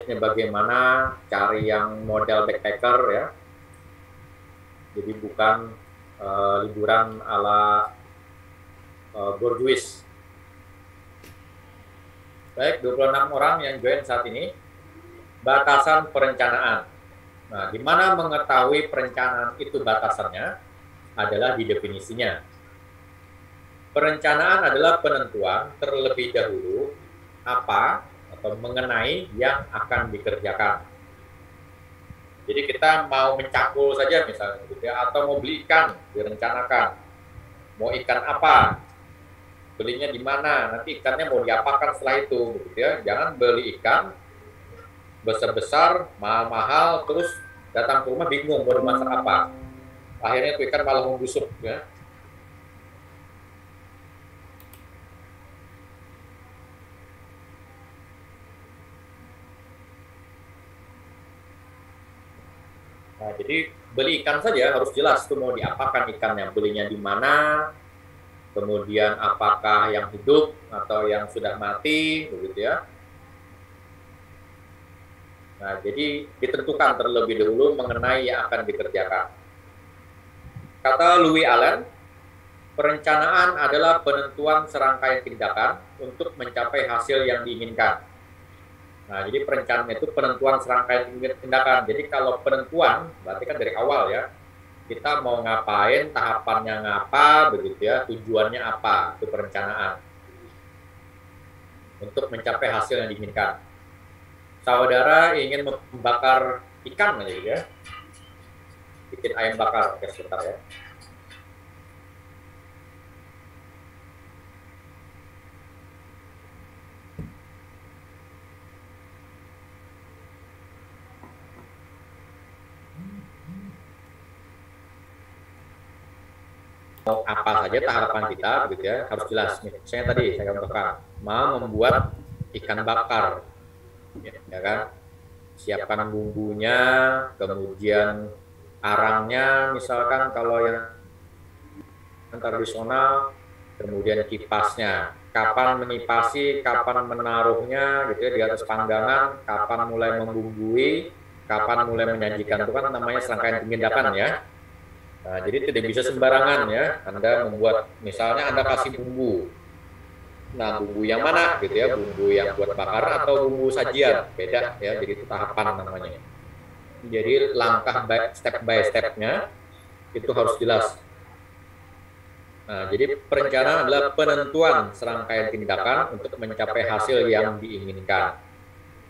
tripnya bagaimana, cari yang model backpacker ya. Jadi bukan liburan ala borjuis. Baik, 26 orang yang join saat ini. Batasan perencanaan. Nah, di mana mengetahui perencanaan itu batasannya adalah di definisinya. Perencanaan adalah penentuan terlebih dahulu apa atau mengenai yang akan dikerjakan. Jadi kita mau mencakul saja misalnya gitu ya, atau mau beli ikan direncanakan. Mau ikan apa? Belinya di mana? Nanti ikannya mau diapakan setelah itu gitu ya. Jangan beli ikan besar-besar, mahal-mahal, terus datang ke rumah bingung mau dimasak apa. Akhirnya itu ikan malah membusuk ya. Nah, jadi beli ikan saja harus jelas tuh mau diapakan ikannya, belinya di mana, kemudian apakah yang hidup atau yang sudah mati, begitu ya. Nah, jadi ditentukan terlebih dahulu mengenai yang akan dikerjakan. Kata Louis Allen, perencanaan adalah penentuan serangkaian tindakan untuk mencapai hasil yang diinginkan. Nah, jadi perencanaan itu penentuan serangkaian tindakan. Jadi kalau penentuan, berarti kan dari awal ya, kita mau ngapain, tahapannya ngapa, begitu ya, tujuannya apa, itu perencanaan. Untuk mencapai hasil yang diinginkan. Saudara ingin membakar ikan gitu ya, bikin ayam bakar, oke sebentar ya. Mau apa saja tahapan kita gitu ya, harus jelas. Misalnya tadi saya contohkan, mau membuat ikan bakar, ya kan, siapkan bumbunya, kemudian arangnya misalkan kalau yang tradisional, kemudian kipasnya, kapan menipasi, kapan menaruhnya gitu ya di atas panggangan, kapan mulai membumbui, kapan mulai menyajikan, itu kan namanya serangkaian tindakan ya. Nah, jadi tidak bisa sembarangan ya, Anda membuat, misalnya Anda kasih bumbu. Nah, bumbu yang mana gitu ya, bumbu yang buat bakar atau bumbu sajian, beda ya, jadi itu tahapan namanya. Jadi langkah step by step-nya itu harus jelas. Nah, jadi perencanaan adalah penentuan serangkaian tindakan untuk mencapai hasil yang diinginkan.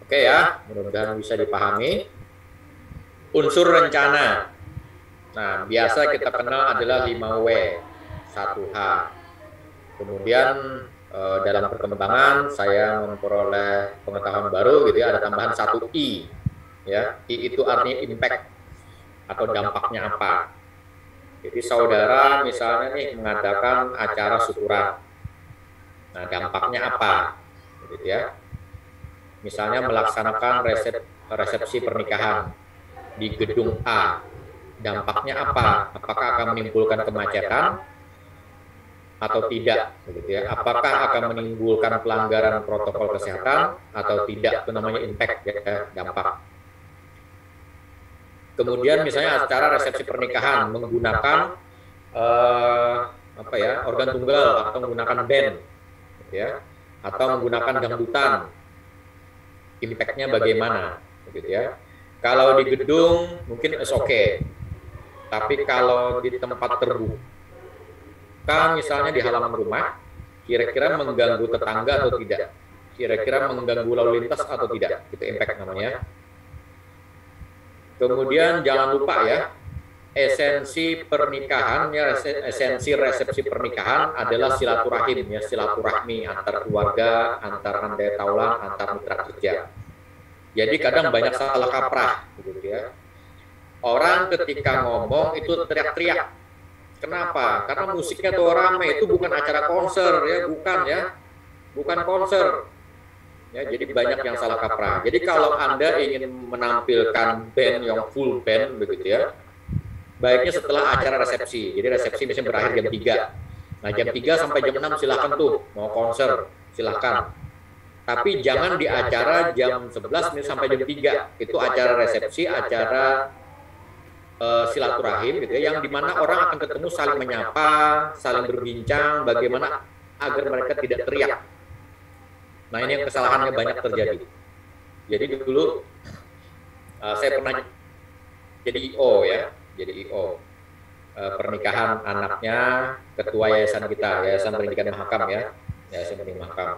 Oke ya, mudah-mudahan bisa dipahami. Unsur rencana. Nah, biasa kita kenal adalah 5W, 1H. Kemudian dalam perkembangan saya memperoleh pengetahuan baru gitu ya, ada tambahan 1I. Ya, I itu artinya impact atau dampaknya apa. Jadi saudara misalnya nih mengadakan acara syukuran. Nah, dampaknya apa? Gitu ya. Misalnya melaksanakan resepsi pernikahan di gedung A. Dampaknya apa? Apakah akan menimbulkan kemacetan atau tidak? Gitu ya. Apakah akan menimbulkan pelanggaran protokol kesehatan atau tidak? Itu namanya impact ya, dampak. Kemudian misalnya acara resepsi pernikahan menggunakan apa ya, organ tunggal atau menggunakan band, gitu ya, atau menggunakan dangdutan, impactnya bagaimana, gitu ya. Kalau di gedung mungkin oke, tapi kalau di tempat terbuka, misalnya di halaman rumah, kira-kira mengganggu tetangga atau tidak, kira-kira mengganggu lalu lintas atau tidak, itu impact namanya. Kemudian jangan lupa ya, esensi pernikahan ya, esensi resepsi pernikahan adalah silaturahim ya, silaturahmi antar keluarga, antar andai taulan, antar mitra kerja. Jadi kadang banyak salah kaprah gitu ya. Orang ketika ngomong itu teriak-teriak. Kenapa? Karena musiknya tuh rame, itu bukan acara konser ya, bukan ya. Bukan konser. Ya, jadi banyak yang salah kaprah. Jadi kalau Anda ingin menampilkan band yang full band begitu ya, baiknya setelah acara resepsi. Jadi resepsi misalnya berakhir jam 3. Nah, jam 3 sampai jam 6 silahkan tuh, mau konser, silahkan. Tapi jangan di acara jam 11 sampai jam 3. Itu acara resepsi, acara silaturahim gitu ya, yang dimana orang akan ketemu, saling menyapa, saling berbincang, bagaimana agar mereka tidak teriak. Nah ini yang kesalahannya banyak terjadi. Jadi dulu saya pernah jadi IO ya, jadi IO pernikahan anaknya ketua yayasan kita, Yayasan Pendidikan Mahakam ya, Yayasan Pendidikan Mahakam.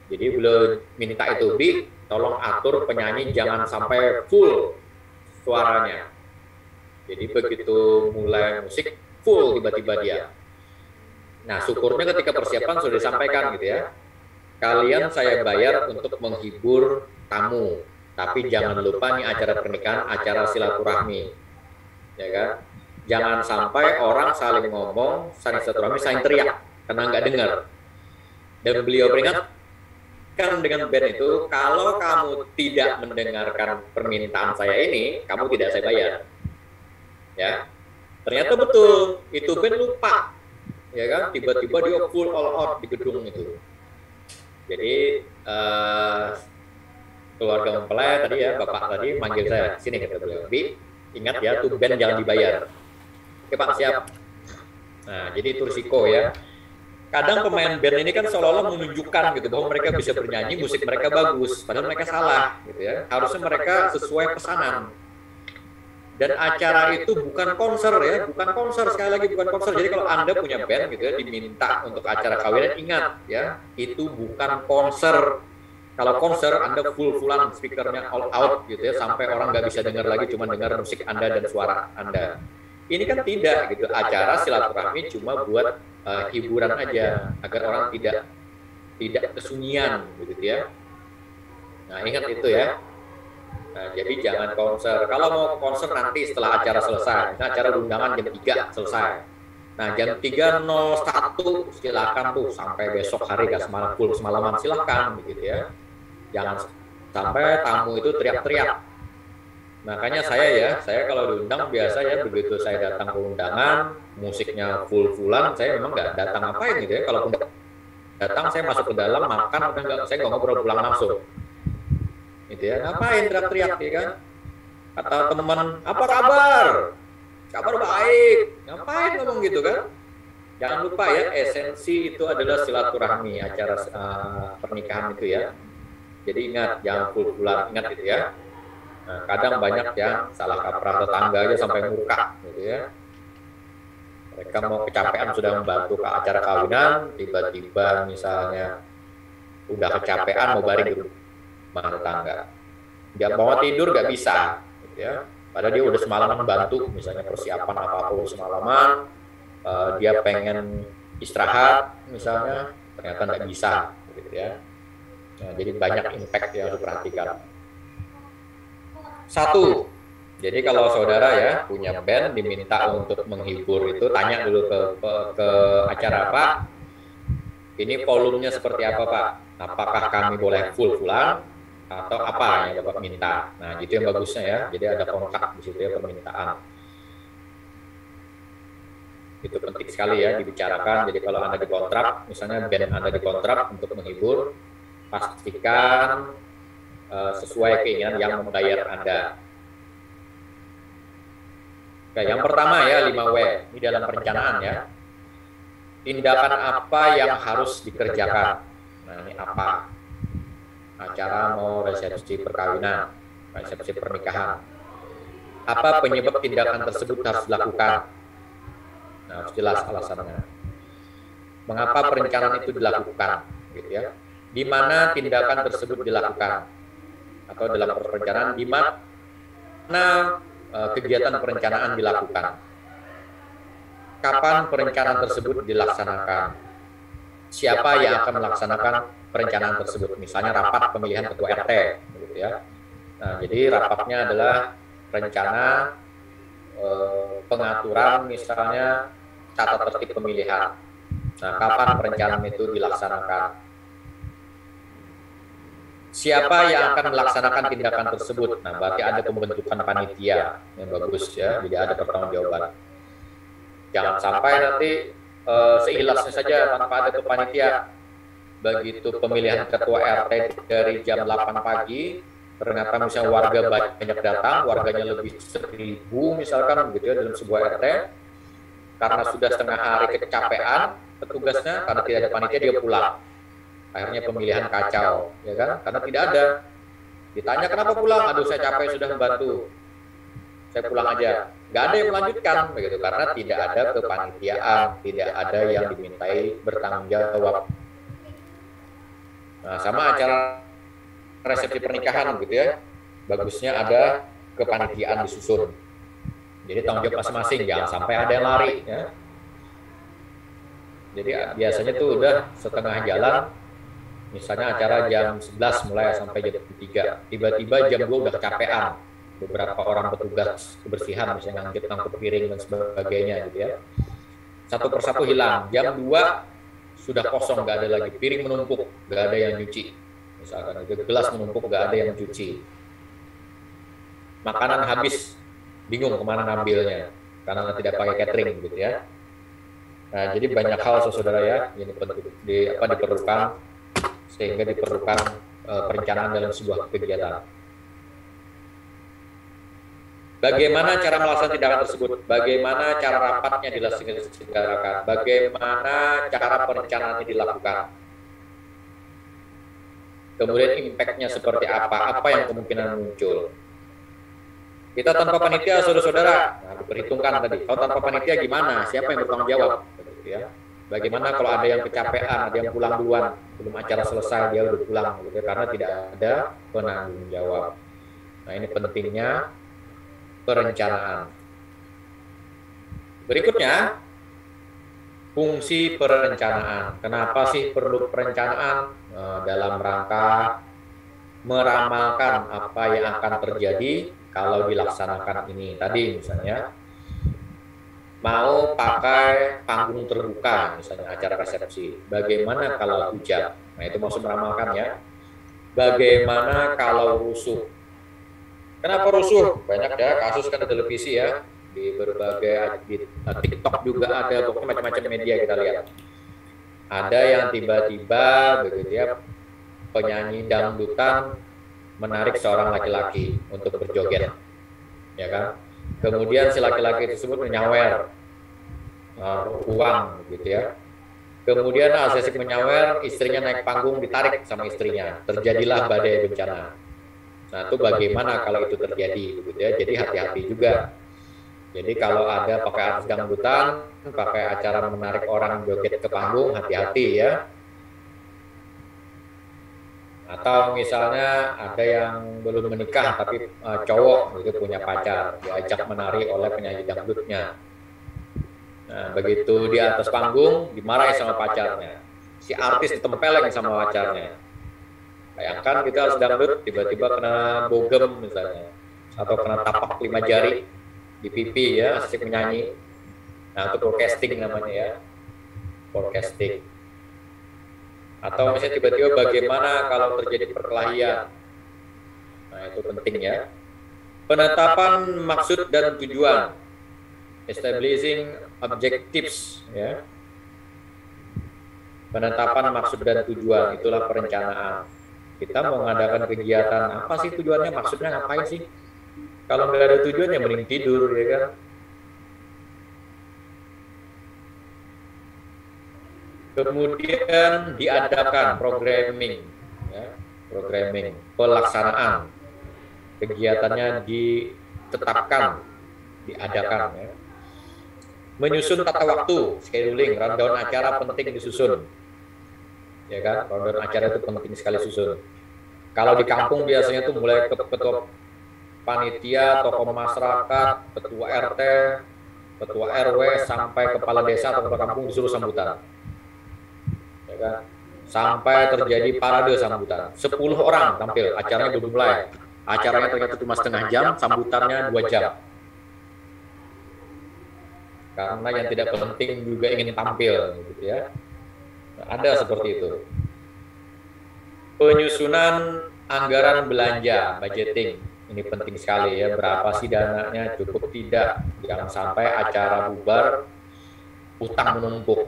Jadi beliau minta itu, Bi, tolong atur penyanyi jangan sampai full suaranya. Jadi begitu mulai musik full tiba-tiba dia. Nah syukurnya ketika persiapan sudah disampaikan gitu ya. Kalian saya bayar untuk menghibur tamu, tapi jangan lupa nih acara pernikahan, acara silaturahmi, ya kan? Jangan sampai orang saling ngomong, saling silaturahmi, saling teriak karena nggak dengar. Dan beliau peringatkan dengan band itu, kalau kamu tidak mendengarkan permintaan saya ini, kamu tidak saya bayar. Ya, ternyata betul itu band lupa, ya kan? Tiba-tiba dia full all out di gedung itu. Jadi keluarga mempelai tadi ya, bapak tadi manggil saya sini, kata beliau, Bi, ingat ya tuh band jangan dibayar. Oke Pak, siap. Nah jadi itu risiko ya. Kadang pemain band ini kan seolah-olah menunjukkan gitu bahwa mereka bisa bernyanyi, musik mereka bagus, padahal mereka salah gitu ya. Harusnya mereka sesuai pesanan. Dan acara itu bukan konser ya, bukan konser, sekali lagi bukan konser. Jadi kalau Anda punya band gitu ya, diminta untuk acara kawinan, ingat ya, itu bukan konser. Kalau konser Anda full-fullan speakernya all out gitu ya, sampai orang nggak bisa dengar lagi, cuma dengar musik Anda dan suara Anda. Ini kan tidak gitu, acara silaturahmi cuma buat hiburan aja, agar orang tidak kesunyian gitu ya. Nah ingat itu ya. Nah, jadi jangan konser. Kalau mau konser nanti setelah acara selesai. Nah, acara undangan jam 3 selesai. Nah, jam 3.01 silakan tuh sampai besok hari gak full semalaman, silakan gitu ya. Jangan sampai tamu itu teriak-teriak. Makanya saya kalau diundang biasa ya, begitu saya datang ke undangan, musiknya full-fullan, saya memang nggak datang ngapain gitu ya. Kalau datang saya masuk ke dalam makan, saya nggak ngobrol, pulang langsung. Gitu ya, ngapain teriak-teriak ya kan? Kata teman, apa kabar? Kabar baik. Ngapain ngomong gitu kan? Jangan lupa ya, esensi itu adalah silaturahmi, acara pernikahan itu ya. Jadi ingat, jangan full-fullan, ingat itu ya. Nah, kadang banyak yang salah kaprah, tetangga aja sampai murka gitu ya. Mereka mau kecapean sudah membantu ke acara kawinan, tiba-tiba misalnya udah kecapean mau baring di rumah tetangga. Dia mau tidur nggak bisa, gitu ya. Padahal dia udah semalaman bantu, misalnya persiapan apapun semalaman, dia pengen istirahat, misalnya ternyata nggak bisa, gitu ya. Nah, jadi banyak impact yang harus diperhatikan. Satu, jadi kalau saudara ya punya band diminta untuk menghibur itu, tanya dulu ke acara Pak, ini volumenya seperti apa Pak? Apakah kami boleh full-fullan atau apa yang Bapak minta? Nah, gitu yang bagusnya ya. Jadi ada kontak di situ ya, permintaan. Itu penting sekali ya dibicarakan. Jadi kalau Anda dikontrak, misalnya band Anda dikontrak untuk menghibur, pastikan sesuai keinginan yang membayar Anda. Oke, yang pertama ya 5W, ini dalam perencanaan ya. Tindakan apa yang harus dikerjakan? Nah, ini apa? Acara mau resepsi perkawinan, resepsi pernikahan. Apa penyebab tindakan tersebut harus dilakukan? Nah, harus jelas alasannya. Mengapa perencanaan itu dilakukan? Gitu ya. Di mana tindakan tersebut dilakukan? Atau dalam perencanaan di mana kegiatan perencanaan dilakukan? Kapan perencanaan tersebut dilaksanakan? Siapa yang akan melaksanakan perencanaan tersebut? Misalnya rapat pemilihan ketua RT, gitu ya. Nah, jadi rapatnya adalah rencana pengaturan, misalnya tata tertib pemilihan. Nah, kapan perencanaan itu dilaksanakan? Siapa yang akan melaksanakan tindakan tersebut? Nah, berarti ada pembentukan panitia yang bagus ya, jadi ada pertanggungjawaban. Jangan sampai nanti seikhlasnya saja tanpa ada panitia. begitu pemilihan ketua RT dari jam 8 pagi, ternyata misalnya warga banyak datang, warganya lebih 1.000 misalkan begitu ya dalam sebuah RT, karena sudah setengah hari kecapean petugasnya, karena tidak ada panitia dia pulang. Akhirnya pemilihan kacau, ya kan? Karena tidak ada. Ditanya kenapa pulang? Aduh saya capek sudah membantu, saya pulang aja. Nggak ada yang melanjutkan begitu karena tidak ada kepanitiaan, tidak ada yang dimintai bertanggung jawab. Nah, sama acara resepsi pernikahan gitu ya, bagusnya ada kepanitiaan disusun. Jadi tanggung jawab masing-masing, jangan sampai ada yang lari ya. Jadi biasanya tuh udah setengah jalan, misalnya acara jam 11 mulai sampai jam 3, tiba-tiba jam 2 udah kecapean. Beberapa orang petugas kebersihan misalnya ngangkut piring dan sebagainya gitu ya. Satu persatu hilang, jam 2 sudah kosong, nggak ada lagi, piring menumpuk, nggak ada yang nyuci, misalkan gelas menumpuk, nggak ada yang cuci, makanan habis, bingung kemana ngambilnya karena tidak pakai catering gitu ya. Nah jadi banyak hal saudara ya ini diperlukan, sehingga diperlukan perencanaan dalam sebuah kegiatan. Bagaimana cara melaksanakan tindakan tersebut? Bagaimana cara rapatnya dilaksanakan? Bagaimana cara perencanaannya dilakukan? Kemudian impact-nya seperti apa? Apa yang kemungkinan muncul? Kita tanpa panitia, saudara-saudara, nah, diperhitungkan tadi. Kalau tanpa panitia gimana? Siapa yang bertanggung jawab? Ya. Bagaimana kalau ada yang kecapean, ada yang pulang duluan, belum acara selesai dia udah pulang, gitu, karena tidak ada penanggung jawab. Nah ini pentingnya perencanaan. Berikutnya, fungsi perencanaan. Kenapa sih perlu perencanaan? Dalam rangka meramalkan apa yang akan terjadi kalau dilaksanakan ini. Tadi misalnya, mau pakai panggung terbuka, misalnya acara resepsi. Bagaimana kalau hujan? Nah itu maksud meramalkan ya. Bagaimana kalau rusuh? Kenapa rusuh? Banyak ya kasus kan di televisi ya, di berbagai di TikTok juga ada, pokoknya macam-macam media kita lihat. Ada yang tiba-tiba begitu ya, penyanyi dangdutan menarik seorang laki-laki untuk berjoget, ya kan? Kemudian si laki-laki tersebut menyawer uang, gitu ya. Kemudian asik menyawer, istrinya naik panggung ditarik sama istrinya, terjadilah badai bencana. Nah itu bagaimana kalau itu terjadi gitu ya. Jadi hati-hati juga. Jadi kalau ada pakai artis dangdutan, pakai acara menarik orang joget ke panggung, hati-hati ya. Atau misalnya ada yang belum menikah tapi cowok itu punya pacar, diajak menari oleh penyanyi dangdutnya. Nah begitu di atas panggung dimarahi sama pacarnya, si artis ditempeleng sama pacarnya. Bayangkan kita harus dangdut, tiba-tiba kena bogem misalnya, atau kena tapak 5 jari di pipi ya, asik menyanyi. Nah itu forecasting namanya ya, forecasting. Atau misalnya tiba-tiba bagaimana kalau terjadi perkelahian. Nah itu penting ya. Penetapan maksud dan tujuan, establishing objectives ya. Penetapan maksud dan tujuan, itulah perencanaan. Kita mau mengadakan kegiatan, apa sih tujuannya, maksudnya ngapain sih? Kalau nggak ada tujuannya mending tidur, ya kan? Kemudian diadakan programming, ya, programming, pelaksanaan, kegiatannya ditetapkan, diadakan, ya. Menyusun tata waktu, scheduling, rundown acara penting disusun. Ya kan, rundown acara itu penting sekali susun. Kalau di kampung biasanya tuh mulai ketua panitia, tokoh masyarakat, ketua RT, ketua RW, sampai kepala desa atau kepala kampung disuruh sambutan. Ya kan? Sampai terjadi parade sambutan. 10 orang tampil, acaranya belum mulai. Acaranya ternyata cuma setengah jam, sambutannya 2 jam. Karena yang tidak penting juga ingin tampil, gitu ya. Ada seperti itu. Penyusunan anggaran belanja, budgeting, ini penting sekali ya. Berapa sih dananya, cukup tidak, jangan sampai acara bubar, utang menumpuk,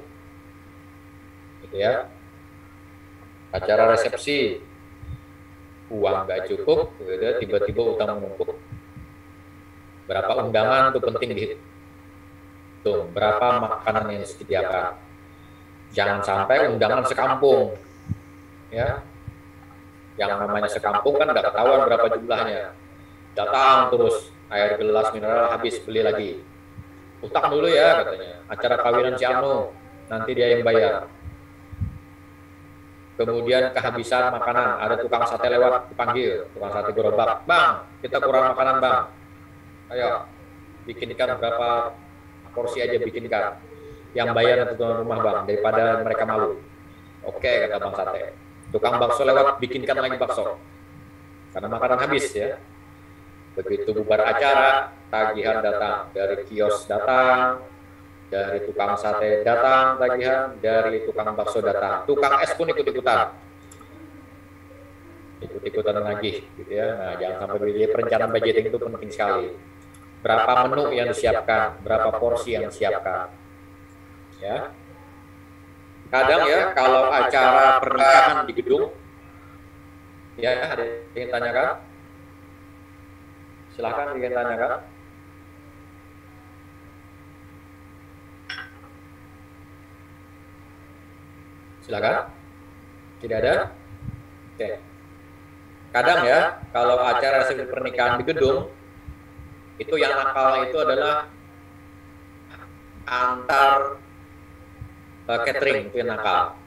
gitu ya. Acara resepsi, uang nggak cukup, gitu, tiba-tiba utang menumpuk. Berapa undangan itu penting dihitung, berapa makanan yang disediakan. Jangan sampai undangan sekampung, ya. Yang namanya sekampung kan nggak ketahuan berapa jumlahnya. Datang terus, air gelas mineral habis, beli lagi. Utang dulu ya katanya, acara kawinan si Anu, nanti dia yang bayar. Kemudian kehabisan makanan, ada tukang sate lewat, dipanggil, tukang sate gerobak, bang, kita kurang makanan bang, ayo bikinkan berapa porsi aja bikinkan, yang bayar itu tuan rumah bang, daripada mereka malu. Oke, kata bang sate. Tukang bakso lewat, bikinkan lagi bakso, karena makanan habis ya. Begitu bubar acara, tagihan datang, dari kios datang, dari tukang sate datang tagihan, dari tukang bakso datang, tukang es pun ikut-ikutan lagi, gitu ya. Nah, jangan sampai begitu. Perencanaan budgeting itu penting sekali. Berapa menu yang disiapkan, berapa porsi yang disiapkan, ya. Kadang ya kalau acara pernikahan di gedung, ya ada yang tanyakan? Silahkan ingin tanyakan. Silakan. Tidak ada? Oke. Kadang ya, kalau acara resepsi pernikahan di gedung, itu yang nakal itu adalah antar catering, itu yang nakal.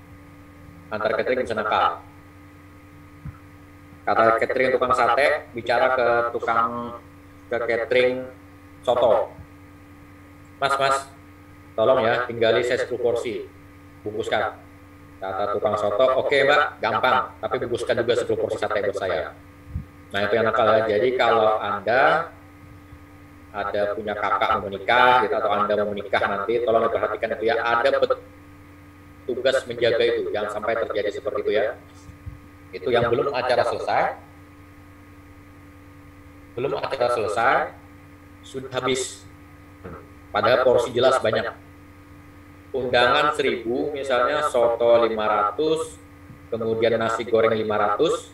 Antar catering bisa nakal. Kata catering tukang sate, bicara ke catering soto. Mas, tolong ya, tinggali saya 10 porsi, bungkuskan. Kata tukang soto, oke mbak, gampang, tapi bungkuskan juga 10 porsi sate buat saya. Nah itu yang nakal ya. Jadi kalau Anda ada punya kakak mau menikah, gitu, atau Anda mau menikah nanti, tolong diperhatikan itu ya, ada tugas menjaga itu, jangan sampai terjadi seperti itu ya. Itu yang belum acara selesai, sudah habis. Padahal porsi jelas banyak. Undangan 1000, misalnya soto 500, kemudian nasi goreng 500,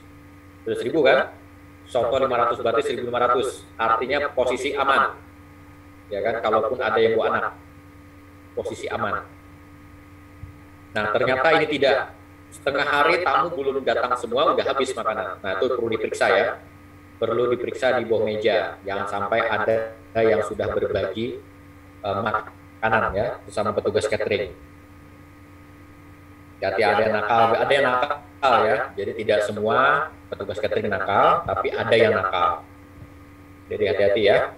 sudah 1000 kan? Soto 500 berarti 1500, artinya posisi aman. Ya kan, kalaupun ada yang bawa anak, posisi aman. Nah, ternyata ini tidak. Setengah hari tamu belum datang semua, udah habis makanan. Nah, itu perlu diperiksa ya. Perlu diperiksa di bawah meja. Jangan sampai ada yang sudah berbagi makanan ya, bersama petugas catering. Jadi ada yang nakal ya. Jadi tidak semua petugas catering nakal, tapi ada yang nakal. Jadi hati-hati ya.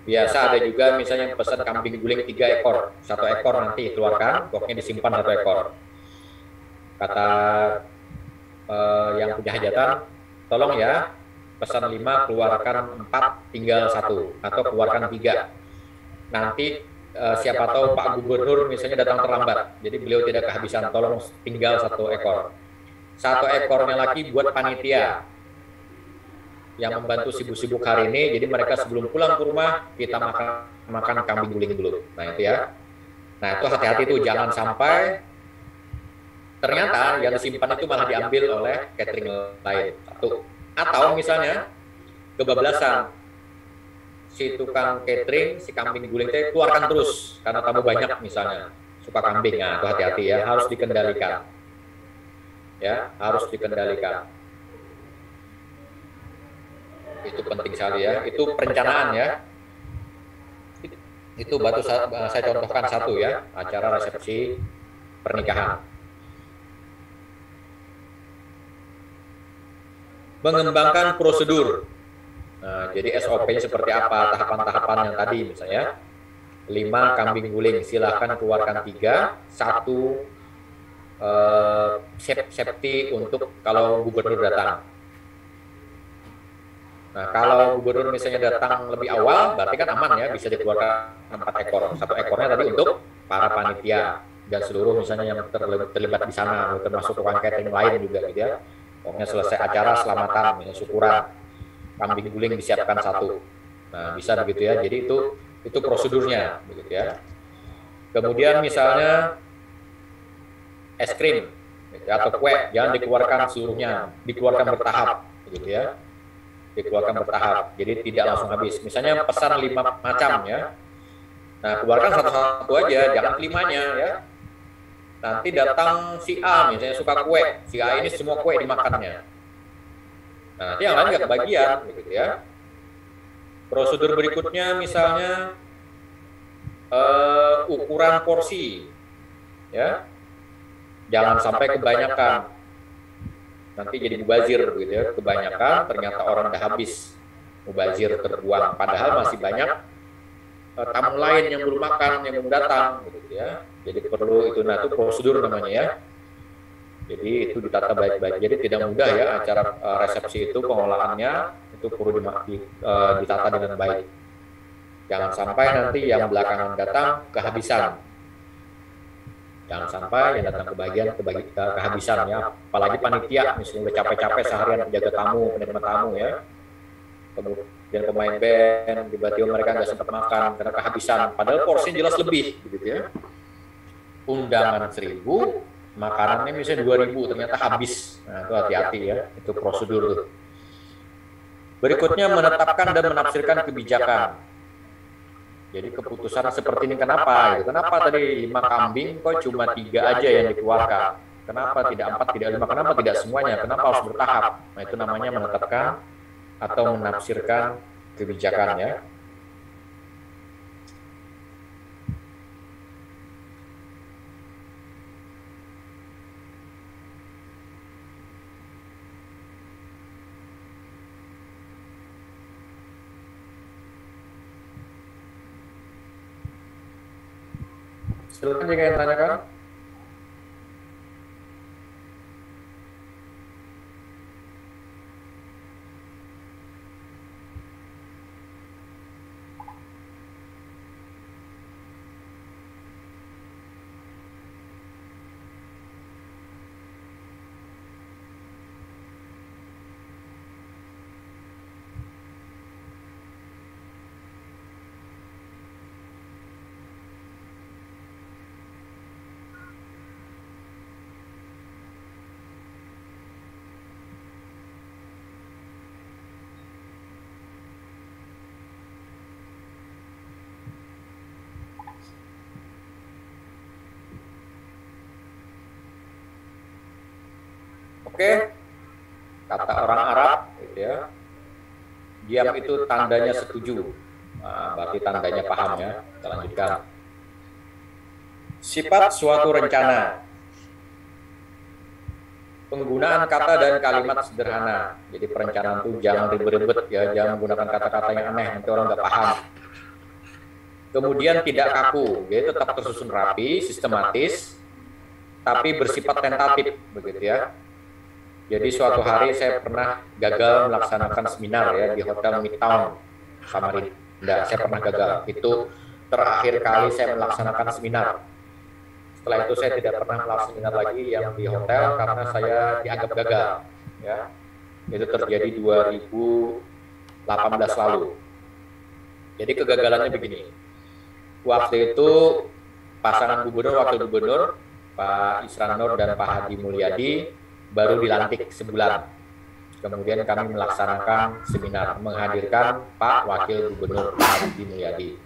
Biasa ada juga misalnya pesan kambing guling 3 ekor, 1 ekor nanti keluarkan, pokoknya disimpan 1 ekor. Kata yang punya hajatan, tolong ya, pesan 5 keluarkan 4, tinggal 1, atau keluarkan 3. Nanti siapa tahu Pak Gubernur misalnya datang terlambat, jadi beliau tidak kehabisan, tolong tinggal 1 ekor. 1 ekornya lagi buat panitia yang membantu sibuk-sibuk hari ini, jadi mereka sebelum pulang ke rumah, kita makan kambing guling dulu. Nah itu ya. Nah itu hati-hati tuh, jangan sampai ternyata yang disimpan itu malah diambil oleh catering lain. Atau misalnya kebablasan, si tukang catering, si kambing guling itu keluarkan terus, karena tamu banyak misalnya, suka kambing. Nah itu hati-hati ya, harus dikendalikan. Ya, harus dikendalikan. Itu penting sekali ya, itu perencanaan ya. Itu baru saya contohkan satu ya, acara resepsi pernikahan. Mengembangkan prosedur. Nah, jadi SOP-nya seperti apa, tahapan-tahapan yang tadi misalnya. 5 kambing guling, silahkan keluarkan 3, 1 safety untuk kalau gubernur datang. Nah, kalau gubernur misalnya datang lebih awal, berarti kan aman ya, bisa dikeluarkan 4 ekor. 1 ekornya tadi untuk para panitia dan seluruh misalnya yang terlibat di sana, termasuk tukang catering lain juga gitu ya. Pokoknya selesai acara selamatan, misalnya syukuran, kambing guling disiapkan 1. Nah, bisa begitu ya. Jadi itu prosedurnya, begitu ya. Kemudian misalnya es krim gitu, atau kue jangan dikeluarkan seluruhnya, dikeluarkan bertahap gitu ya, dikeluarkan bertahap, jadi tidak langsung habis. Misalnya pesan 5 macam ya, nah keluarkan satu-satu aja, jangan kelimanya ya. Nanti datang si A misalnya suka kue, si A ini semua kue dimakannya, nah nanti yang lain nggak kebagian gitu ya. Prosedur berikutnya misalnya ukuran porsi ya, jangan sampai kebanyakan, nanti jadi mubazir gitu ya, kebanyakan ternyata orang udah habis, mubazir, terbuang, padahal masih banyak tamu lain yang belum makan, yang belum datang gitu ya. Jadi perlu itu, nah itu prosedur namanya ya. Jadi itu ditata baik-baik. Jadi tidak mudah ya acara resepsi itu, pengolahannya itu perlu ditata dengan baik. Jangan sampai nanti yang belakangan datang kehabisan. Jangan sampai yang datang kehabisan ya. Apalagi panitia misalnya udah capek-capek seharian menjaga tamu, penerima tamu ya. Kemudian pemain band, tiba-tiba mereka nggak sempat makan karena kehabisan. Padahal porsinya jelas lebih gitu ya. Undangan 1.000, makanannya misalnya 2.000, ternyata habis. Nah, itu hati-hati ya, itu prosedur tuh. Berikutnya menetapkan dan menafsirkan kebijakan. Jadi keputusan seperti ini kenapa? Gitu. Kenapa tadi 5 kambing kok cuma 3 aja yang dikeluarkan? Kenapa tidak 4, tidak 5? Kenapa tidak semuanya? Kenapa harus bertahap? Nah, itu namanya menetapkan atau menafsirkan kebijakan ya. Silakan jika yang tanyakan. Oke, kata orang Arab gitu ya, diam itu tandanya setuju. Nah, berarti tandanya paham ya. Kita lanjutkan. Sifat suatu rencana. Penggunaan kata dan kalimat sederhana. Jadi perencanaan itu jangan ribet-ribet ya, jangan menggunakan kata-kata yang aneh, nanti orang nggak paham. Kemudian tidak kaku, jadi tetap tersusun rapi, sistematis, tapi bersifat tentatif, begitu ya. Jadi suatu hari saya pernah gagal melaksanakan seminar ya di Hotel Midtown Samarinda. Saya pernah gagal. Itu terakhir kali saya melaksanakan seminar. Setelah itu saya tidak pernah melaksanakan seminar lagi yang di hotel karena saya dianggap gagal. Ya, itu terjadi 2018 lalu. Jadi kegagalannya begini. Waktu itu pasangan gubernur, wakil gubernur, Pak Isran Nur dan Pak Hadi Mulyadi baru dilantik sebulan. Kemudian kami melaksanakan seminar, menghadirkan Pak Wakil Gubernur Pak Hadi Mulyadi.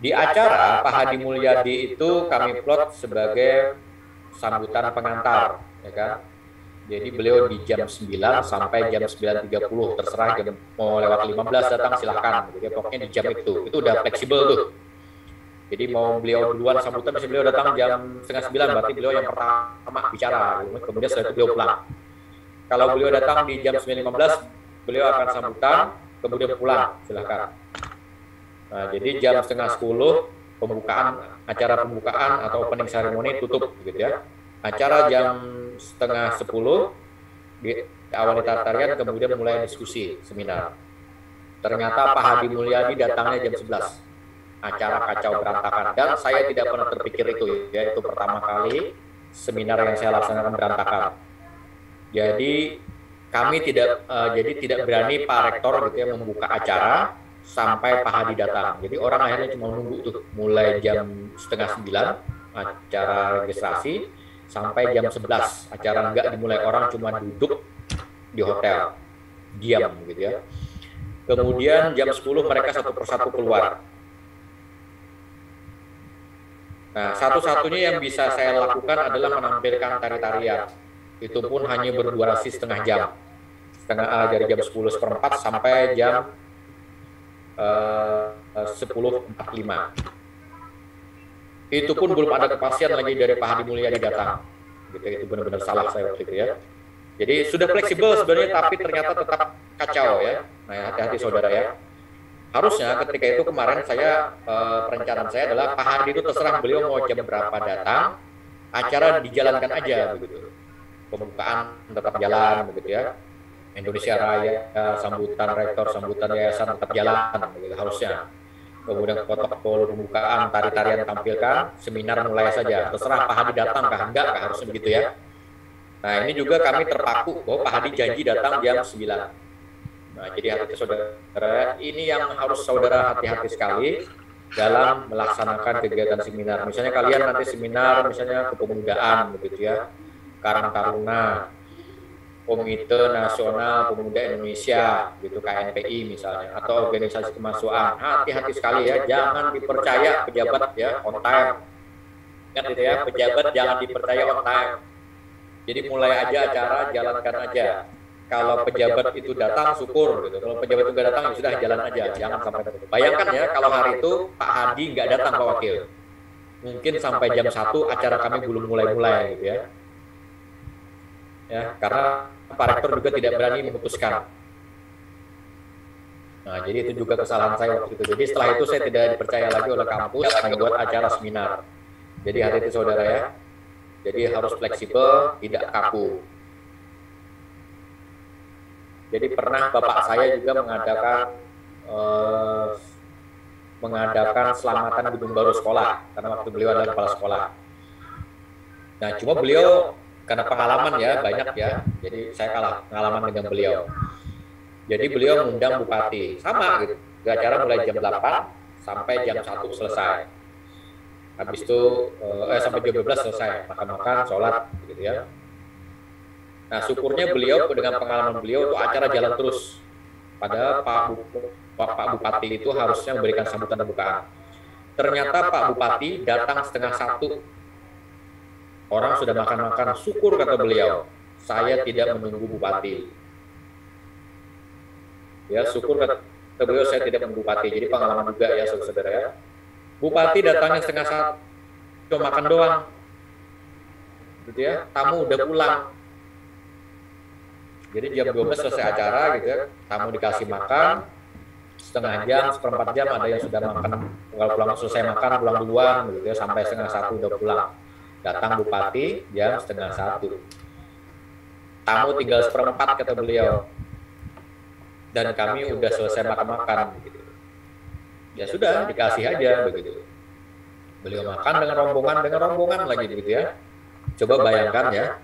Di acara Pak Hadi Mulyadi itu kami plot sebagai sambutan pengantar, ya kan? Jadi beliau di jam 9 sampai jam 9.30, terserah jam mau lewat 15 datang silahkan. Jadi pokoknya di jam itu udah fleksibel tuh. Jadi mau beliau duluan sambutan, misalnya beliau datang jam 8:30, berarti beliau yang pertama bicara. Kemudian setelah itu beliau pulang. Kalau beliau datang di jam 9.15, beliau akan sambutan, kemudian pulang, silakan. Nah, jadi jam 9:30 acara pembukaan atau opening ceremony tutup, gitu ya. Acara jam 9:30 di awal tarian, kemudian mulai diskusi seminar. Ternyata Pak Hadi Mulyadi datangnya jam 11. Acara kacau berantakan, dan saya tidak pernah terpikir itu ya, itu pertama kali seminar yang saya laksanakan berantakan. Jadi kami tidak berani Pak Rektor gitu ya membuka acara sampai Pak Hadi datang. Jadi orang akhirnya cuma nunggu tuh mulai jam 8:30 acara registrasi, sampai jam 11 acara nggak dimulai, orang cuma duduk di hotel, diam gitu ya. Kemudian jam 10 mereka satu persatu keluar. Nah, satu-satunya yang bisa saya lakukan adalah menampilkan tari-tarian. Itu pun hanya berdurasi setengah jam. Dari jam 10:15 sampai jam 10:45. Itu pun belum ada kepastian lagi dari Pak Hadi Mulyadi datang. Gitu, itu benar-benar salah saya waktu itu ya. Jadi sudah fleksibel sebenarnya, tapi ternyata tetap kacau ya. Nah, hati-hati saudara ya. Harusnya ketika itu kemarin saya perencanaan saya adalah Pak Hadi itu terserah beliau mau jam berapa datang, acara dijalankan aja begitu. Pembukaan tetap jalan begitu ya. Indonesia Raya, sambutan rektor, sambutan yayasan tetap jalan begitu harusnya. Kemudian protokol pembukaan, tari-tarian tampilkan, seminar mulai saja. Terserah Pak Hadi datang kah enggak, harusnya begitu ya. Nah, ini juga kami terpaku bahwa Pak Hadi janji datang jam 9. Nah, jadi hati saudara, ini yang harus saudara hati-hati sekali dalam melaksanakan kegiatan seminar. Misalnya kalian nanti seminar, misalnya kepemudaan, begitu ya, Karang Taruna, Komite Nasional Pemuda Indonesia, gitu KNPI misalnya, atau organisasi kemahasiswaan. Hati-hati sekali ya, jangan dipercaya pejabat ya on time. Ingat gitu ya, pejabat jangan dipercaya on time. Jadi mulai aja acara, jalankan aja. Kalau pejabat itu datang, syukur gitu. Kalau pejabat itu nggak datang, ya sudah jalan aja. Jangan sampai datang. Bayangkan ya, kalau hari itu Pak Hadi nggak datang, Pak Wakil. Mungkin sampai jam 1 acara kami belum mulai-mulai gitu ya. Ya, karena Pak Rektor juga tidak berani memutuskan. Nah, jadi itu juga kesalahan saya waktu itu. Jadi setelah itu saya tidak dipercaya lagi oleh kampus membuat acara seminar. Jadi hati-hati saudara ya. Jadi harus fleksibel, tidak kaku. Jadi pernah bapak saya juga mengadakan selamatan gedung baru sekolah, karena waktu beliau adalah kepala sekolah. Nah, cuma beliau karena pengalaman ya banyak ya, jadi saya kalah pengalaman dengan beliau. Jadi beliau mengundang bupati, sama gitu. Acara mulai jam 8 sampai jam 1 selesai. Habis itu sampai jam 12 selesai, makan-makan, sholat gitu ya. Nah, syukurnya beliau dengan pengalaman beliau itu acara jalan terus. Padahal Pak Bupati itu harusnya memberikan sambutan pembukaan. Ternyata Pak Bupati datang setengah 1. Orang sudah makan-makan, syukur kata beliau. Saya tidak menunggu Bupati. Ya, syukur kata beliau saya tidak menunggu Bupati. Jadi pengalaman juga ya saudara ya. Bupati datangnya setengah 1, cuma makan doang. Gitu ya, tamu udah pulang. Jadi jam 12 selesai acara gitu ya, tamu dikasih makan, setengah jam, seperempat jam ada yang sudah makan, kalau pulang selesai makan pulang duluan gitu ya, sampai setengah 1 udah pulang. Datang Bupati jam setengah 1. Tamu tinggal seperempat kata beliau. Dan kami udah selesai makan-makan gitu. Ya sudah, dikasih aja begitu. Beliau makan dengan rombongan lagi gitu ya. Coba bayangkan ya,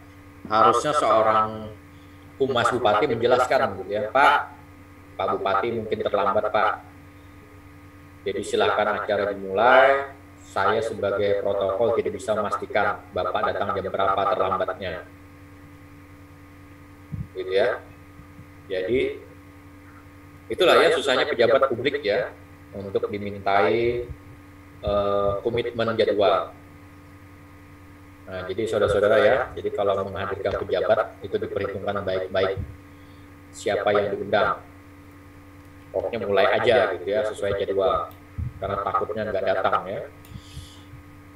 harusnya seorang Humas Bupati menjelaskan gitu ya, Pak Bupati mungkin terlambat Pak. Jadi silakan acara dimulai. Saya sebagai protokol tidak bisa memastikan Bapak datang jam berapa terlambatnya. Gitu ya. Jadi itulah ya susahnya pejabat publik ya untuk dimintai komitmen jadwal. Nah, jadi saudara-saudara ya, jadi kalau menghadirkan pejabat itu diperhitungkan baik-baik siapa yang diundang. Pokoknya mulai aja gitu ya, sesuai jadwal. Karena takutnya nggak datang ya.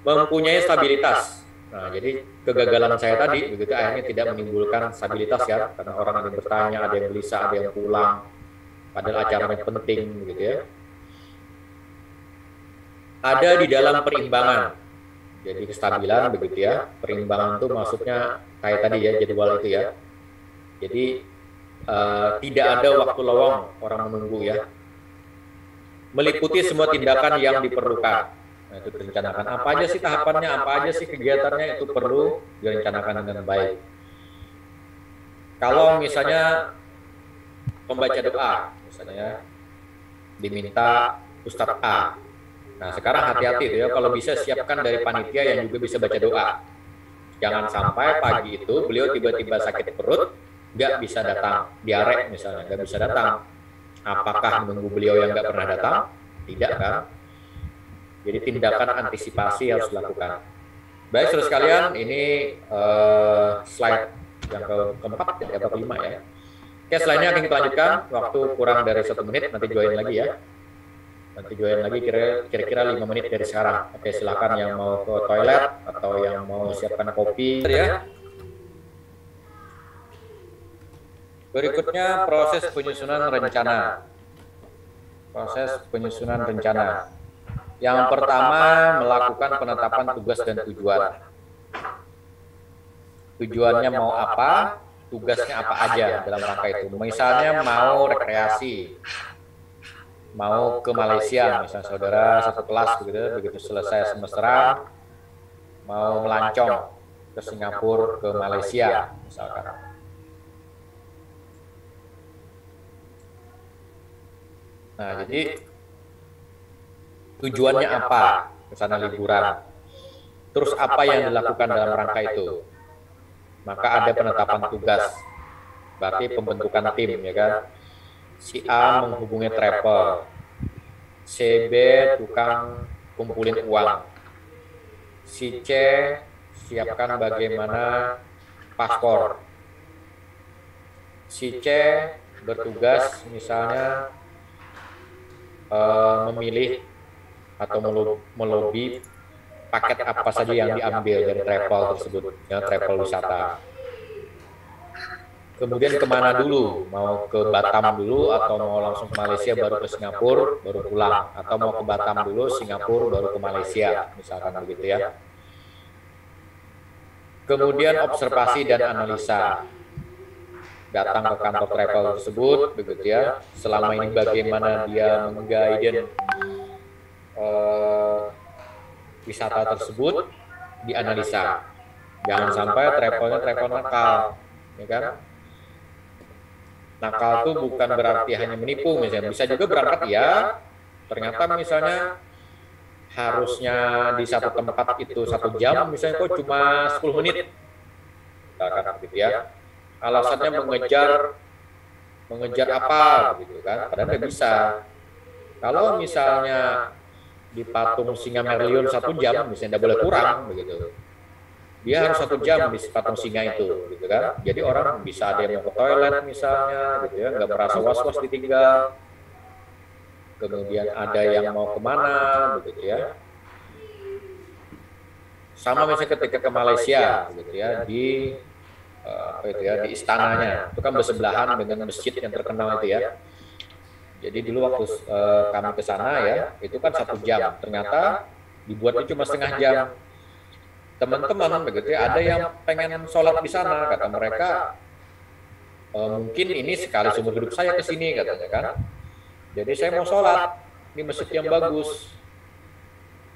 Mempunyai stabilitas. Nah, jadi kegagalan saya tadi begitu akhirnya tidak menimbulkan stabilitas ya, karena orang ada yang bertanya, ada yang gelisah, ada yang pulang. Padahal acaranya penting gitu ya. Ada di dalam perimbangan. Jadi kestabilan begitu ya. Perimbangan itu maksudnya kayak tadi ya, jadwal itu ya. Jadi tidak ada waktu lowong orang menunggu ya. Meliputi semua tindakan yang diperlukan. Nah, itu direncanakan. Apa aja sih tahapannya, apa aja sih kegiatannya, itu perlu direncanakan dengan baik. Kalau misalnya pembaca doa, misalnya diminta Ustadz A, Nah, sekarang hati-hati itu ya, kalau bisa siapkan dari panitia yang juga bisa baca doa. Jangan sampai pagi itu beliau tiba-tiba sakit perut, nggak bisa datang, diare misalnya, nggak bisa datang. Apakah menunggu beliau yang nggak pernah datang? Tidak kan? Jadi tindakan antisipasi harus dilakukan. Baik, saudara sekalian, ini slide yang keempat, ya, kelima ya. Oke, selanjutnya akan kita lanjutkan. Waktu kurang dari 1 menit, nanti join lagi ya. Nanti join lagi kira-kira 5 menit dari sekarang. Oke, silakan yang mau ke toilet atau yang mau siapkan kopi ya. Berikutnya proses penyusunan rencana. Proses penyusunan rencana. Yang pertama, melakukan penetapan tugas dan tujuan. Tujuannya mau apa, tugasnya apa aja dalam rangka itu. Misalnya mau rekreasi, mau ke Malaysia, misalnya saudara satu kelas begitu selesai semesteran, mau melancong ke Singapura, ke Malaysia, misalkan. Nah, jadi tujuannya apa? Ke sana liburan. Terus apa yang dilakukan dalam rangka itu? Maka ada penetapan tugas. Berarti pembentukan tim, ya kan? Si A menghubungi travel. Si B tukang kumpulin uang. Si C siapkan bagaimana paspor. Si C bertugas misalnya memilih atau melobi paket apa saja yang diambil dari travel tersebut, ya, travel wisata. Kemudian kemana dulu? Mau ke Batam dulu atau mau langsung ke Malaysia baru ke Singapura baru pulang? Atau mau ke Batam dulu, Singapura baru ke Malaysia, misalkan begitu ya. Kemudian observasi dan analisa. Datang ke kantor travel tersebut, begitu ya. Selama ini bagaimana dia mengguide wisata tersebut, dianalisa. Jangan sampai travelnya travel nakal, ya kan? Nakal itu bukan berarti hanya menipu, misalnya. Bisa juga berangkat ya, ternyata misalnya harusnya di satu tempat itu 1 jam, misalnya kok cuma 10 menit, misalkan gitu ya. Alasannya mengejar apa, gitu kan? Padahal nggak bisa. Kalau misalnya di patung singa Merlion 1 jam, misalnya tidak boleh kurang, begitu. Dia harus 1 jam di patung singa itu, gitu kan. Jadi orang bisa ada yang mau ke toilet misalnya, gitu ya, nggak merasa was-was ditinggal. Kemudian ada yang mau kemana, begitu ya. Sama misalnya ketika ke Malaysia, gitu ya, di apa itu ya, di istananya, itu kan bersebelahan dengan masjid yang terkenal itu ya. Jadi dulu waktu kami ke sana ya, itu kan 1 jam, ternyata dibuatnya cuma setengah jam. Teman-teman begitu ya, ada yang pengen sholat di sana, kata mereka, mungkin ini sekali seumur hidup saya ke sini, katanya kan. Jadi saya mau sholat di masjid yang bagus.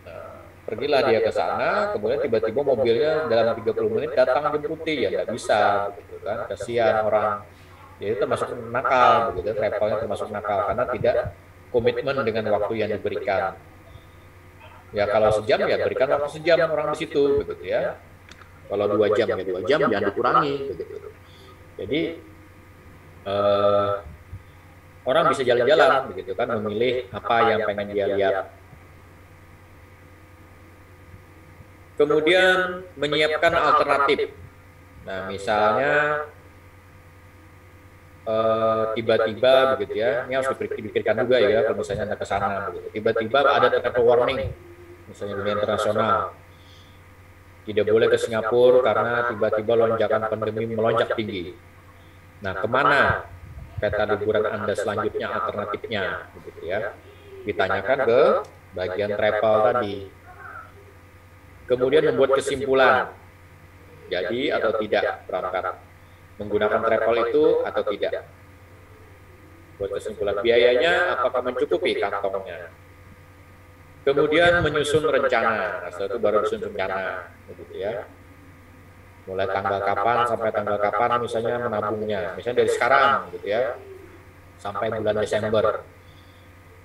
Nah, pergilah dia ke sana, kemudian tiba-tiba mobilnya dalam 30 menit datang jemputi, ya nggak bisa, gitu kan, kasihan orang. Jadi termasuk nakal, begitu, travelnya termasuk nakal karena tidak komitmen dengan waktu yang diberikan. Ya kalau sejam ya berikan waktu sejam orang di situ, begitu ya. Kalau 2 jam ya 2 jam, jangan dikurangi, begitu. Jadi orang bisa jalan-jalan, begitu kan, memilih apa yang pengen dia lihat. Kemudian menyiapkan alternatif. Nah misalnya tiba-tiba begitu ya, ini harus dipikirkan juga ya kalau misalnya Anda ke sana begitu. Tiba-tiba ada travel warning, misalnya dunia internasional, tidak boleh ke Singapura karena tiba-tiba lonjakan pandemi melonjak tinggi. Nah, kemana peta liburan Anda selanjutnya, alternatifnya, begitu ya? Ditanyakan ke bagian travel tadi. Kemudian membuat kesimpulan, jadi atau tidak berangkat, menggunakan travel itu atau tidak. Buat kesimpulan biayanya apakah mencukupi kantongnya. Kemudian menyusun rencana. Nah, setelah itu baru disusun rencana, begitu ya. Mulai tanggal kapan sampai tanggal kapan misalnya menabungnya. Misalnya dari sekarang, gitu ya, sampai bulan Desember.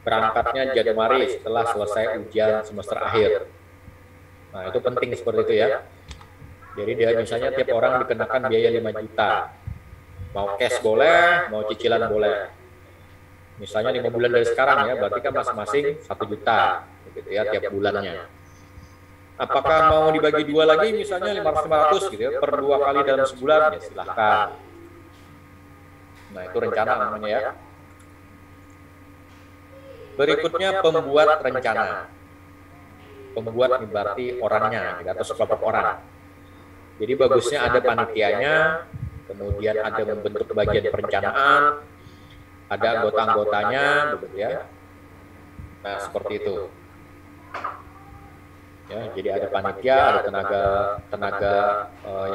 berangkatnya Januari setelah selesai ujian semester akhir. Nah, itu penting seperti itu ya. Jadi dia misalnya tiap orang dikenakan biaya 5 juta. Mau cash boleh, mau cicilan boleh. Misalnya 5 bulan dari sekarang ya, berarti kan masing-masing 1 juta gitu ya tiap bulannya. Apakah mau dibagi dua lagi misalnya 500-500 gitu ya, per 2 kali dalam sebulan, ya silahkan. Nah, itu rencana namanya ya. Berikutnya pembuat rencana. Pembuat ini berarti orangnya atau sekelompok orang. Jadi bagusnya ada panitianya, kemudian ada membentuk bagian perencanaan, ada anggota-anggotanya, begitu ya. Nah, seperti itu. Ya, jadi ada panitia, ada tenaga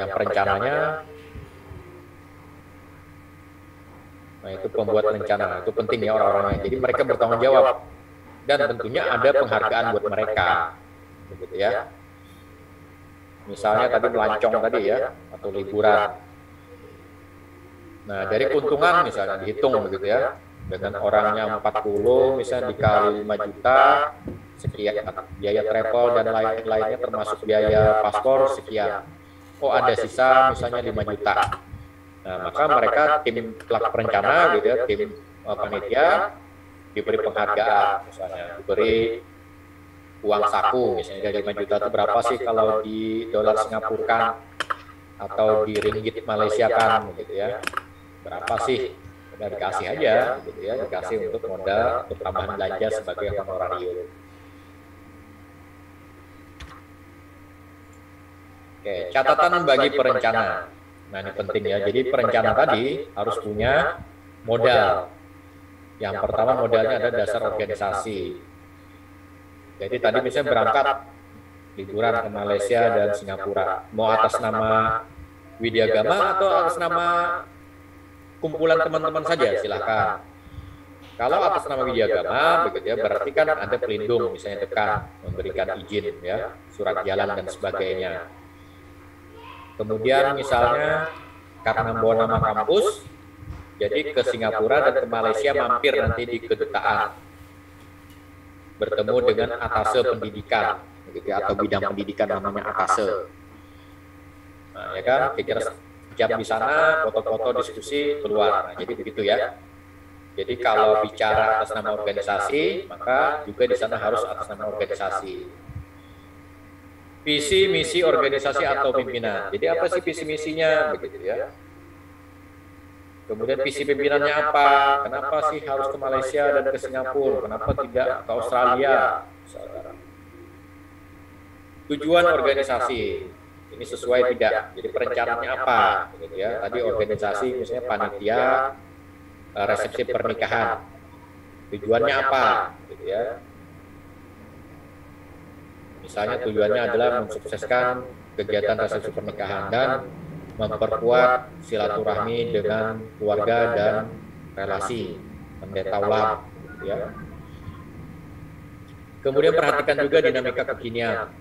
yang perencananya. Nah, itu pembuat rencana, itu penting ya orang-orangnya. Jadi mereka bertanggung jawab dan tentunya ada penghargaan buat mereka, begitu ya. Misalnya tadi melancong tadi ya, atau liburan. Nah, dari keuntungan misalnya dihitung begitu ya, dengan orangnya 40 misalnya dikali 5 juta, sekian biaya travel dan lain-lainnya termasuk biaya paspor sekian. Oh, ada sisa misalnya 5 juta. Nah, maka mereka tim pelaku perencana gitu ya, tim panitia diberi penghargaan, misalnya diberi uang saku, misalnya dari 5 juta itu berapa sih kalau di dolar Singapura kan, atau di ringgit Malaysia kan, gitu ya, berapa sih, udah dikasih aja, gitu ya, dikasih untuk modal, untuk tambahan belanja sebagai honorarium. Oke, catatan bagi perencana. Nah, ini penting ya, jadi perencana tadi harus punya modal. Yang pertama modalnya ada dasar organisasi. Jadi tadi misalnya berangkat liburan ke Malaysia dan Singapura, mau atas nama Widyagama atau atas nama kumpulan teman-teman saja silahkan. Kalau atas nama Widyagama, begitu ya, berarti kan ada pelindung, misalnya dekan, memberikan izin ya, surat jalan dan sebagainya. Kemudian misalnya karena membawa nama kampus, jadi ke Singapura dan ke Malaysia mampir nanti di kedutaan, bertemu dengan atase pendidikan, gitu ya, atau bidang pendidikan namanya atase. Nah, ya kan, kira-kira jam di sana, foto-foto, diskusi, keluar. Nah, jadi begitu ya. Jadi kalau bicara atas nama organisasi, maka juga di sana harus atas nama organisasi. Visi, misi, organisasi atau pimpinan. Jadi apa sih visi misinya, begitu ya. Kemudian visi pimpinannya apa? Kenapa sih harus ke Malaysia dan ke Singapura? Kenapa tidak ke Australia? Tujuan organisasi ini sesuai tidak? Jadi perencanaannya apa? Gitu ya. Tadi organisasi misalnya panitia resepsi pernikahan. Tujuannya apa? Gitu ya. Misalnya tujuannya adalah mensukseskan kegiatan resepsi pernikahan dan memperkuat silaturahmi dengan keluarga dan relasi, pendeta ulang, ya. Kemudian perhatikan juga dinamika kekinian.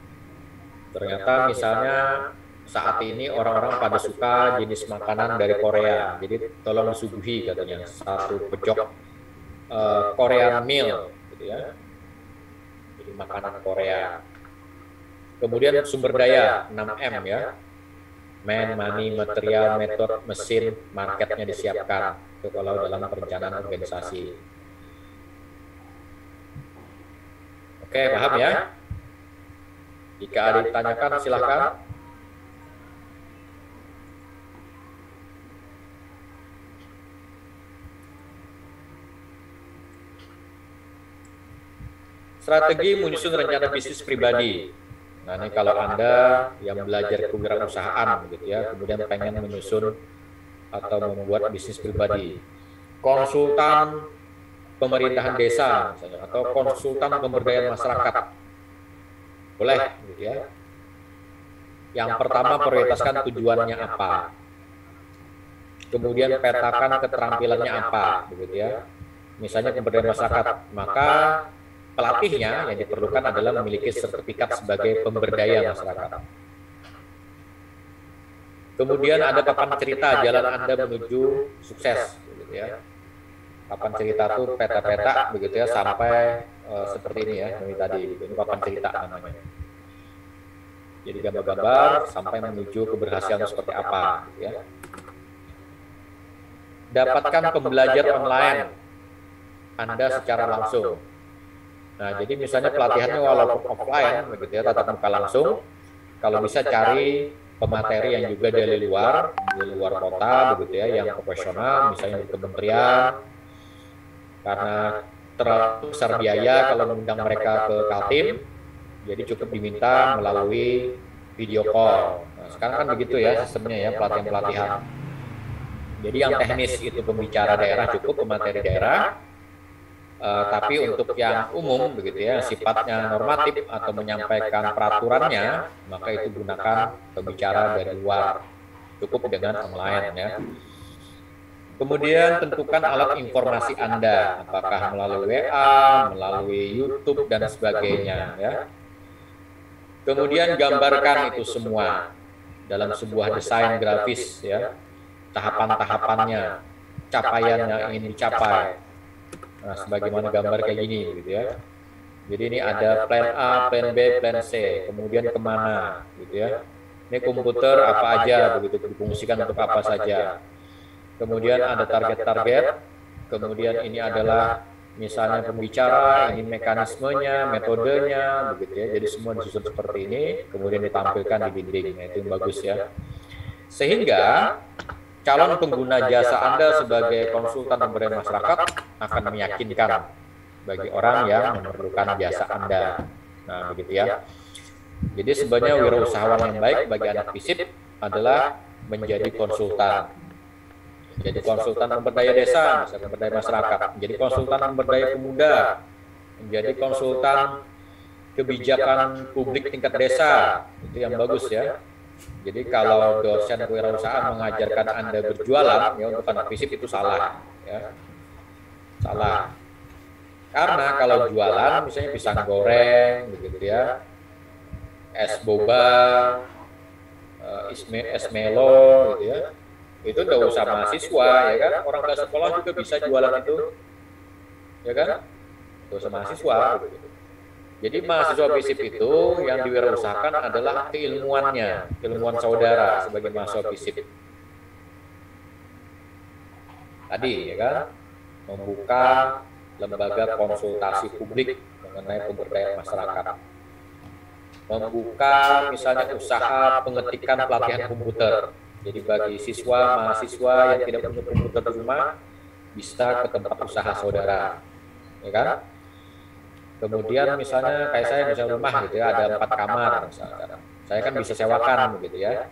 Ternyata misalnya saat ini orang-orang pada suka jenis makanan dari Korea, jadi tolong disuguhi katanya satu pojok Korean meal, gitu ya. Jadi makanan Korea. Kemudian sumber daya 6M ya. Man, money, material, metode, mesin, marketnya disiapkan. Itu kalau dalam perencanaan organisasi. Oke, paham ya? Jika ada ditanyakan, silakan. Strategi menyusun rencana bisnis pribadi. Nah, ini kalau Anda yang belajar kewirausahaan gitu ya, kemudian pengen menyusun atau membuat bisnis pribadi, konsultan pemerintahan desa misalnya, atau konsultan pemberdayaan masyarakat, boleh gitu ya. Yang pertama prioritaskan tujuannya apa, kemudian petakan keterampilannya apa, begitu ya. Misalnya pemberdayaan masyarakat, maka pelatihnya yang diperlukan adalah memiliki sertifikat sebagai pemberdaya masyarakat. Kemudian ada papan cerita jalan Anda menuju sukses, gitu ya. Papan cerita tuh peta-peta begitu ya, sampai seperti ini ya, ini tadi gitu. Ini papan cerita namanya. Jadi gambar-gambar sampai menuju keberhasilan seperti apa gitu ya. Dapatkan pembelajar online Anda secara langsung. Nah, jadi misalnya pelatihannya walaupun offline begitu ya, tatap muka langsung, kalau bisa cari pemateri yang juga dari luar kota begitu ya, yang profesional, misalnya di kementerian, karena terlalu besar biaya kalau mengundang mereka ke Kaltim, jadi cukup diminta melalui video call. Nah, sekarang kan begitu ya sistemnya ya, pelatihan-pelatihan. Jadi yang teknis itu pembicara daerah cukup, pemateri daerah, tapi untuk yang umum begitu ya, sifatnya normatif atau menyampaikan peraturannya, maka itu gunakan pembicara dari luar, cukup dengan online ya. Kemudian tentukan alat informasi Anda, apakah melalui WA, melalui YouTube dan sebagainya ya. Kemudian gambarkan itu semua dalam sebuah desain grafis ya, tahapan-tahapannya, capaian yang ingin dicapai. Nah, sebagaimana gambar kayak gini gitu ya. Jadi ini ada plan A, plan B, plan C, kemudian kemana gitu ya. Ini komputer apa aja begitu, difungsikan untuk apa saja. Kemudian ada target-target, kemudian ini adalah misalnya pembicara, ini mekanismenya, metodenya, begitu ya. Jadi semua disusun seperti ini, kemudian ditampilkan di dinding. Nah, itu yang bagus ya. Sehingga calon pengguna jasa Anda sebagai konsultan pemberdayaan masyarakat akan meyakinkan bagi orang yang memerlukan jasa Anda. Nah, begitu ya. Jadi sebenarnya wirausahawan yang baik bagi anak FISIP adalah menjadi konsultan. Jadi konsultan pemberdaya desa, misalnya pemberdaya masyarakat, menjadi konsultan pemberdaya pemuda, menjadi konsultan kebijakan publik tingkat desa, itu yang bagus ya. Jadi kalau dosen kewirausahaan mengajarkan Anda berjualan ya untuk anak FISIP itu salah ya. Salah. Karena kalau jualan misalnya pisang goreng begitu ya, es boba, es melo gitu ya. Itu udah usah mahasiswa ya kan, orang nggak sekolah juga bisa jualan itu. Ya kan? Nggak usah mahasiswa gitu. Jadi mahasiswa FISIP itu yang diwirausahakan adalah keilmuannya, keilmuan saudara sebagai mahasiswa FISIP. Tadi ya kan, membuka lembaga konsultasi publik mengenai pemberdayaan masyarakat. Membuka misalnya usaha pengetikan pelatihan komputer. Jadi bagi siswa, mahasiswa yang tidak punya komputer di rumah, bisa ke tempat usaha saudara. Ya kan? Kemudian misalnya kayak saya bisa rumah gitu ya, ada 4 kamar misalnya. Saya kan bisa sewakan begitu ya.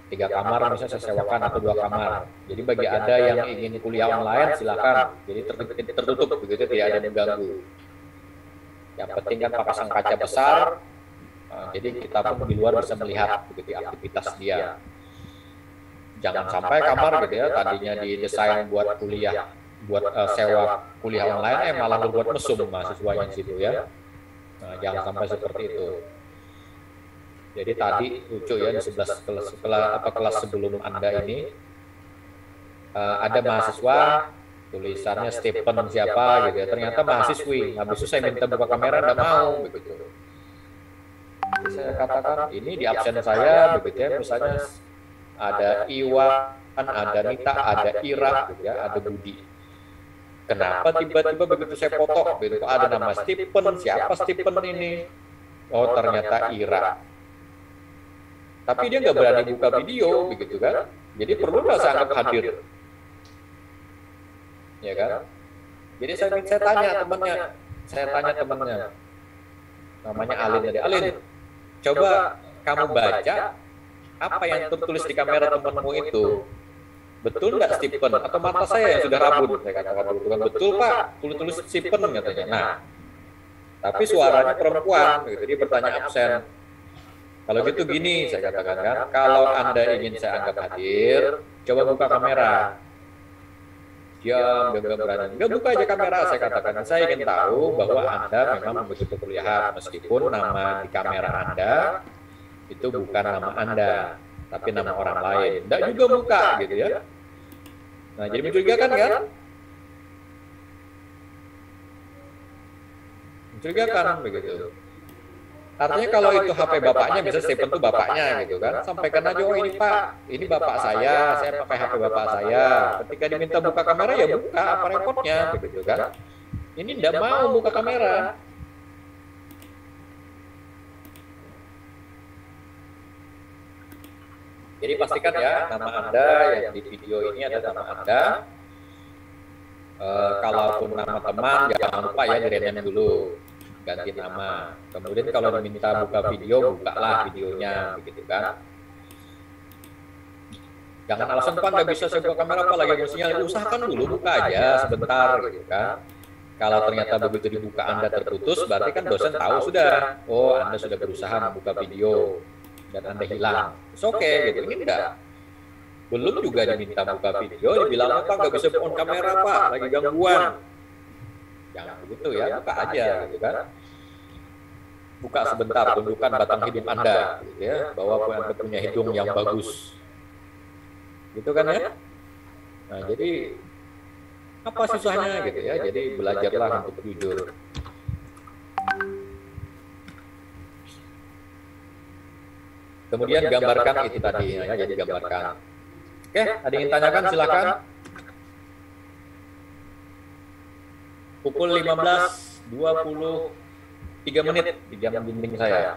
3 kamar misalnya saya sewakan atau 2 kamar. Jadi bagi Anda yang ingin kuliah online silakan. Jadi tertutup begitu, tidak ada yang mengganggu. Yang penting kan pasang kaca besar. Jadi kita pun di luar bisa melihat begitu aktivitas dia. Jangan sampai kamar gitu ya, tadinya didesain buat kuliah, buat sewa kuliah online, malah berbuat mesum mahasiswanya di situ ya. Nah, jangan sampai seperti itu. Jadi tadi lucu ya, di 11 kelas sebelum Anda ini ada mahasiswa tulisannya Stephen siapa gitu ya. Ternyata mahasiswi. Habis itu saya minta buka kamera, nggak mau begitu. Jadi saya katakan ini di absen saya begitu ya, misalnya ada Iwan, ada Nita, ada Ira gitu ya, ada Budi. Kenapa tiba-tiba begitu saya foto gitu kok ada nama Stephen, siapa Stephen ini? Oh ternyata Ira. Tapi dia nggak berani buka video begitu kan? Jadi perlu nggak saya anggap hadir? Ya kan? Jadi saya tanya temannya, namanya Alin tadi. Alin, coba kamu baca apa yang tertulis di kamera temanmu itu. Betul nggak Stephen? Atau mata saya yang sudah rabun? Saya katakan bukan betul Pak, tulis Stephen katanya. Nah, tapi suaranya perempuan, gitu. Dia bertanya absen. Kalau gitu gini, saya katakan kan, kalau Anda ingin saya anggap hadir, coba buka kamera. Diam, nggak berani. Nggak buka aja kamera, saya katakan. Saya ingin tahu bahwa Anda memang begitu perkuliahan, meskipun nama di kamera Anda itu bukan nama Anda, tapi nama orang lain. Nggak juga buka, gitu ya. Nah, jadi mencurigakan kan? mencurigakan begitu. Artinya kalau itu HP bapaknya, bisa Stephen tuh bapaknya gitu kan, sampaikan aja, oh ini Pak, ini bapak saya pakai HP bapak saya. Ketika diminta buka kamera ya buka, apa repotnya begitu kan. Ini tidak mau buka kamera. Jadi pastikan ya nama Anda yang di video ini ada nama Anda. Kalaupun nama teman jangan lupa ya di-rename dulu, ganti nama. Kemudian kalau diminta buka video, bukalah videonya begitu kan. Jangan alasan Pak nggak bisa saya buka kamera Pak, lagi emosinya, usahakan dulu buka aja sebentar gitu kan. Kalau ternyata begitu dibuka Anda terputus, berarti kan dosen tahu sudah, oh Anda sudah berusaha membuka video dan Anda hilang. Oke gitu, ini enggak. Belum juga diminta buka video, dibilang Pak nggak bisa on kamera Pak, lagi gangguan. Jangan begitu ya, buka aja gitu kan. Buka sebentar, tunjukkan batang hidung Anda, gitu ya, bahwa Anda punya hidung yang bagus. Gitu kan ya. Nah jadi apa susahnya gitu ya, jadi belajarlah untuk jujur. Kemudian gambarkan itu tadi ya, jadi gambarkan. Oke, ada yang ingin tanyakan silakan. Pukul 15.23 menit di jam bimbing saya.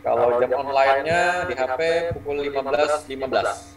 Kalau jam online-nya di HP pukul 15.15.